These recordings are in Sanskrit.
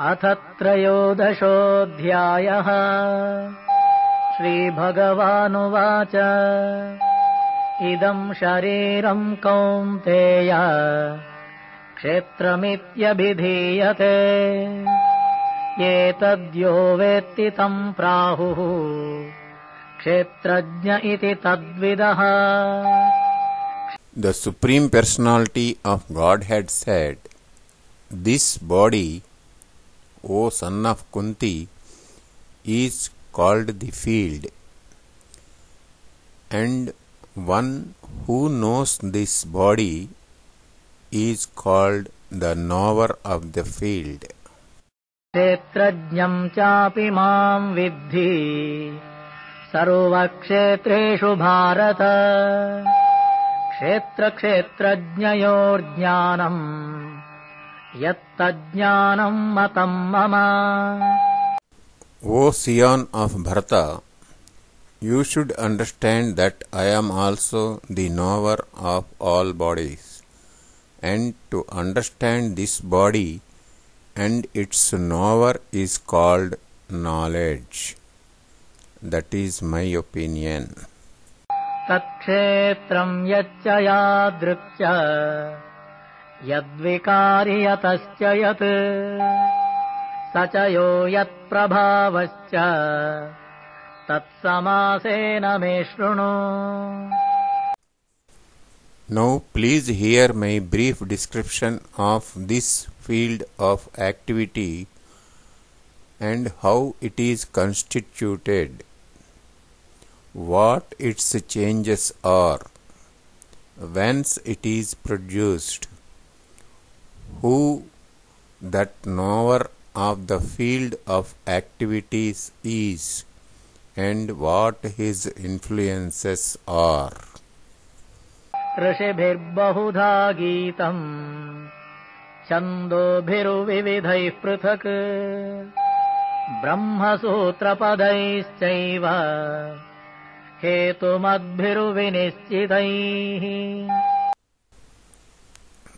अथ त्रयोदशोऽध्यायः। श्रीभगवानुवाच इदं शरीरं कौन्तेय क्षेत्रमित्यभिधीयते एतद्यो वेत्ति तं प्राहुः क्षेत्रज्ञ इति तद्विदः। The Supreme Personality of Godhead said, "This body, O son of Kunti, is called the field, and one who knows this body is called the knower of the field." क्षेत्रज्ञं चापि मां विद्धि सर्वक्षेत्रेषु भारत क्षेत्रक्षेत्रज्ञयोर्ज्ञानम् यत्तज्ज्ञानं मतं मम। O scion of Bharata, you should understand that I am also the knower of all bodies, and to understand this body and its knower is called knowledge. That is my opinion. तत्क्षेत्रं यच्च यादृक् यद्विकारि यतश्च यत् स च यो यत्प्रभावश्च तत्समासेन मे शृणु। Now please hear my brief description of this field of activity and how it is constituted, what its changes are, whence it is produced, who that knower of the field of activities is, and what his influences are. ऋषिभिर्बहुधा गीतम् छन्दोभिर्विविधैः पृथक् ब्रह्मसूत्रपदैश्चैव हेतुमद्भिर्विनिश्चितैः।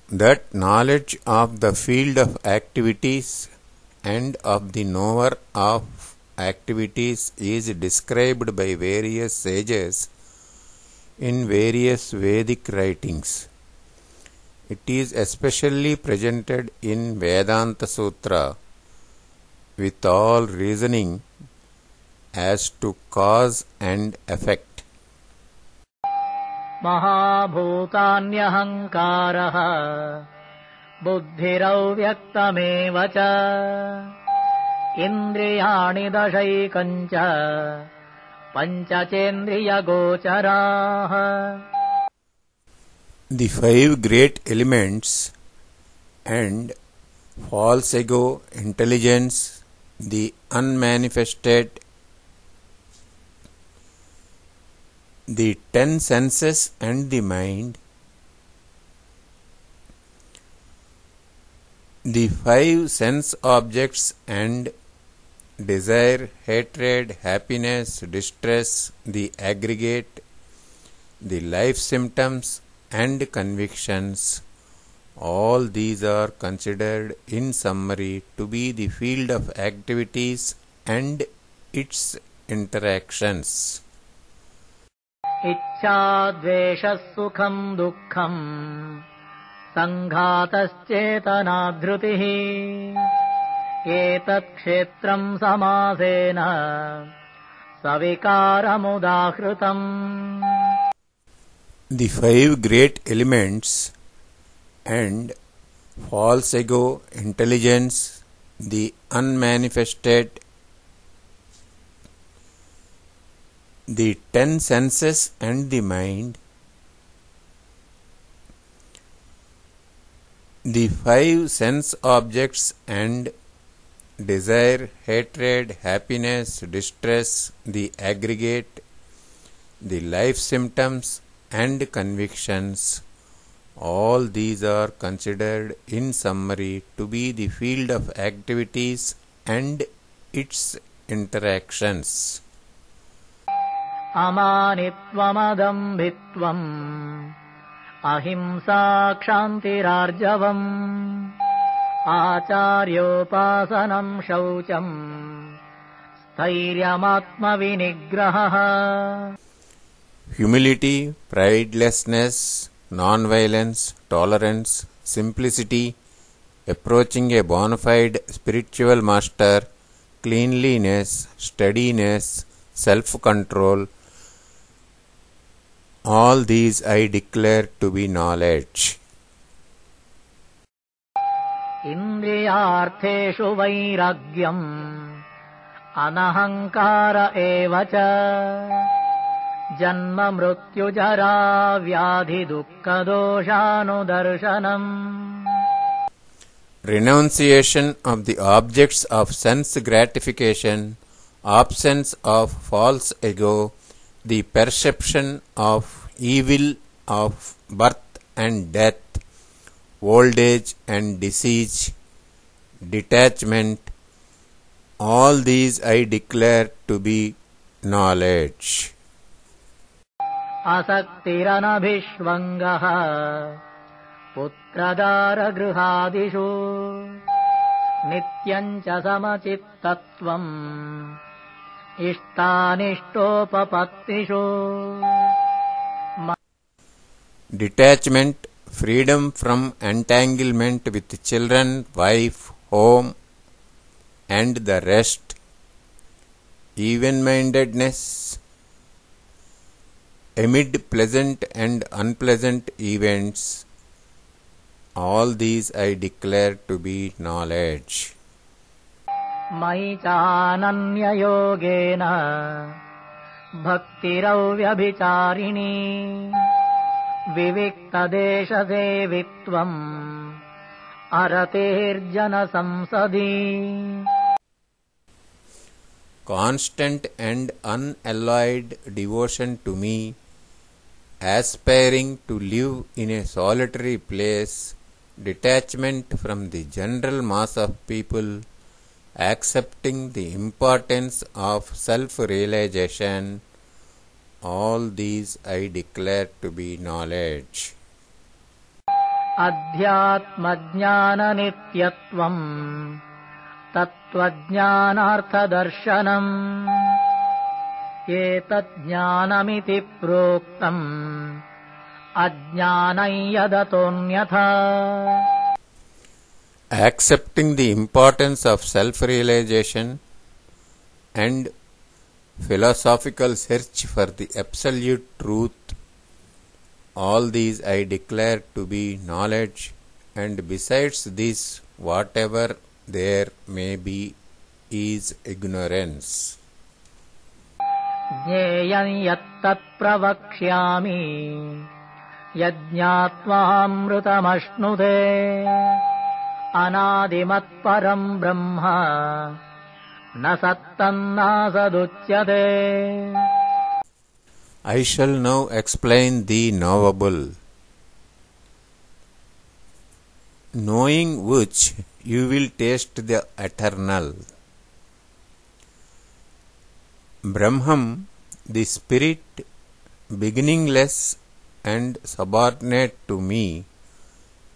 That knowledge of the field of activities and of the knower of activities is described by various sages in various Vedic writings. It is especially presented in Vedanta Sutra with all reasoning as to cause and effect. महाभूतान्यहङ्कारः बुद्धिरव्यक्तमेव च इन्द्रियाणि दशैकञ्च पञ्चचेन्द्रियगोचराः। The five great elements and false ego, intelligence, the unmanifested, the 10 senses and the mind, the 5 sense objects and desire, hatred, happiness, distress, the aggregate, the life symptoms and convictions, all these are considered in summary to be the field of activities and its interactions. इच्छा द्वेषः सुखं दुःखं सङ्घातश्चेतना धृतिः एतत् क्षेत्रं समासेन सविकारमुदाहृतम्। The 5 great elements and false ego, intelligence, the unmanifested, the 10 senses and the mind, the 5 sense objects and desire, hatred, happiness, distress, the aggregate, the life symptoms and convictions, all these are considered in summary to be the field of activities and its interactions. अमानित्वमदम्भित्वम् अहिंसा क्षान्तिरार्जवम् आचार्योपासनं शौचम् स्थैर्यमात्मविनिग्रहः Humility, pridelessness, non-violence, tolerance, simplicity, approaching a bona fide spiritual master, cleanliness, steadiness, self-control, all these I declare to be knowledge. इन्द्रियार्थेषु वैराग्यम् अनहङ्कार एव च जन्म मृत्युजरा व्याधि दुःखदोषानुदर्शनम् Renunciation of the objects of sense gratification, absence of false ego, the perception of evil, of birth and death, old age and disease, detachment, all these I declare to be knowledge. असक्तिरनभिष्वङ्गः पुत्रदारगृहादिषु नित्यम् च समचित्तत्वम् इष्टानिष्टोपपत्तिषु Detachment, freedom from entanglement with children, wife, home and the rest, even-mindedness amid pleasant and unpleasant events, all these I declare to be knowledge. मयि चानन्ययोगेन भक्तिरव्यभिचारिणी विविक्तदेशसेवित्वम् अरतेर्जनसंसदि Constant and unalloyed devotion to me, aspiring to live in a solitary place, detachment from the general mass of people, accepting the importance of self-realization, all these I declare to be knowledge. अध्यात्मज्ञाननित्यत्वम् तत्त्वज्ञानार्थदर्शनम् एतज्ज्ञानमिति प्रोक्तम् अज्ञानं यदतोऽन्यथा Accepting the importance of self-realization and philosophical search for the absolute truth, all these I declare to be knowledge, and besides this, whatever there may be is ignorance. ज्ञेयं यत्तत् प्रवक्ष्यामि यज्ञात्वामृतमश्नुते अनादिमत्परं ब्रह्म न सत्तन्नासदुच्यते I shall now explain the knowable, knowing which you will taste the eternal. Brahman, the spirit, beginningless and subordinate to me,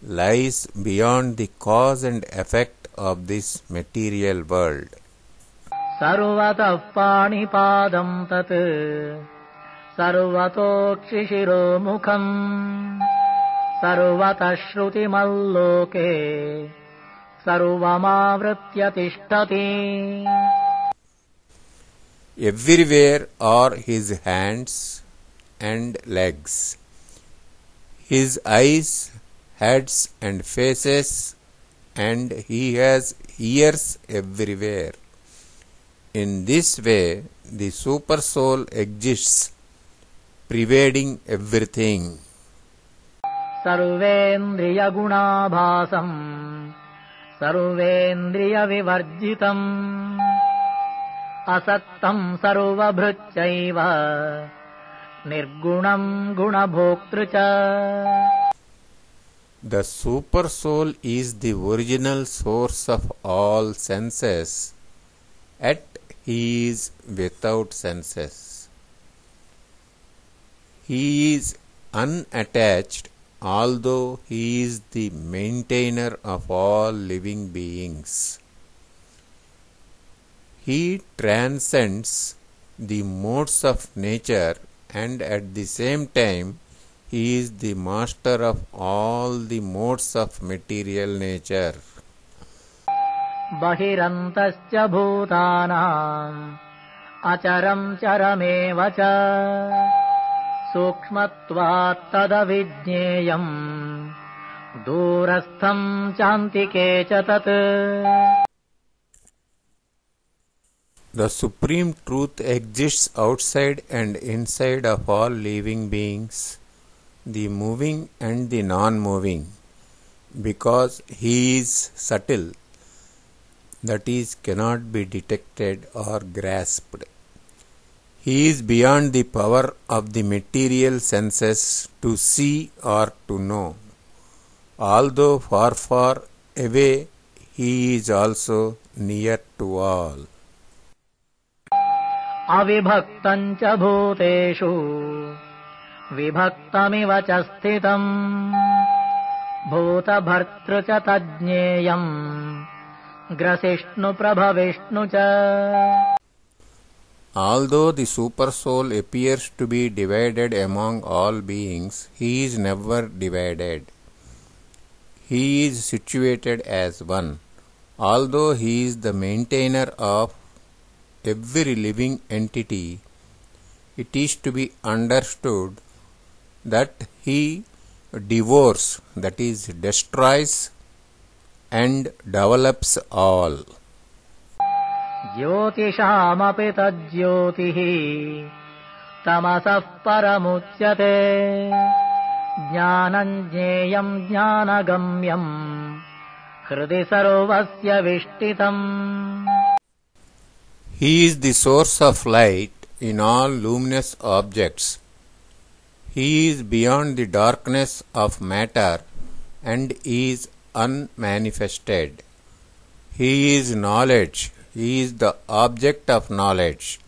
lies beyond the cause and effect of this material world. सर्वतः पाणिपादं तत् सर्वतोक्षिशिरोमुखम् सर्वतः श्रुतिमल्लोके सर्वमावृत्य तिष्ठति Everywhere are his hands and legs, his eyes, heads and faces, and he has ears everywhere. In this way, the super soul exists, pervading everything. सर्वेन्द्रियगुणाभासम् सर्वेन्द्रियविवर्जितम् असक्तम् सर्वभृच्चैव निर्गुणम् गुणभोक्तृ च The super soul is the original source of all senses, yet he is without senses. He is unattached although he is the maintainer of all living beings. He transcends the modes of nature, and at the same time he is the master of all the modes of material nature. बहिरन्तश्च भूतानाम् अचरं चरमेव च सूक्ष्मत्वात् तदविज्ञेयम् दूरस्थं चान्तिके च तत्. The Supreme Truth exists outside and inside of all living beings, the moving and the non-moving, because he is subtle, that is, cannot be detected or grasped. He is beyond the power of the material senses to see or to know. Although far, far away, he is also near to all. अविभक्तं च भूतेषु विभक्तमिव च स्थितम् भूतभर्तृ च तज्ज्ञेयम् ग्रसिष्णु प्रभविष्णु च. Although the Supersoul appears to be divided among all beings, he is never divided. He is situated as one. Although he is the maintainer of every living entity, it is to be understood that he devours, that is, destroys and develops all. ज्योतिषामपि तज्ज्योतिः तमसः परमुच्यते ज्ञानं ज्ञेयं ज्ञानगम्यं हृदि सर्वस्य विष्टितम्. He is the source of light in all luminous objects. He is beyond the darkness of matter and is unmanifested. He is knowledge. He is the object of knowledge,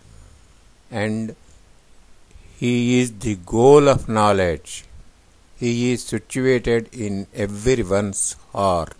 and he is the goal of knowledge. He is situated in everyone's heart.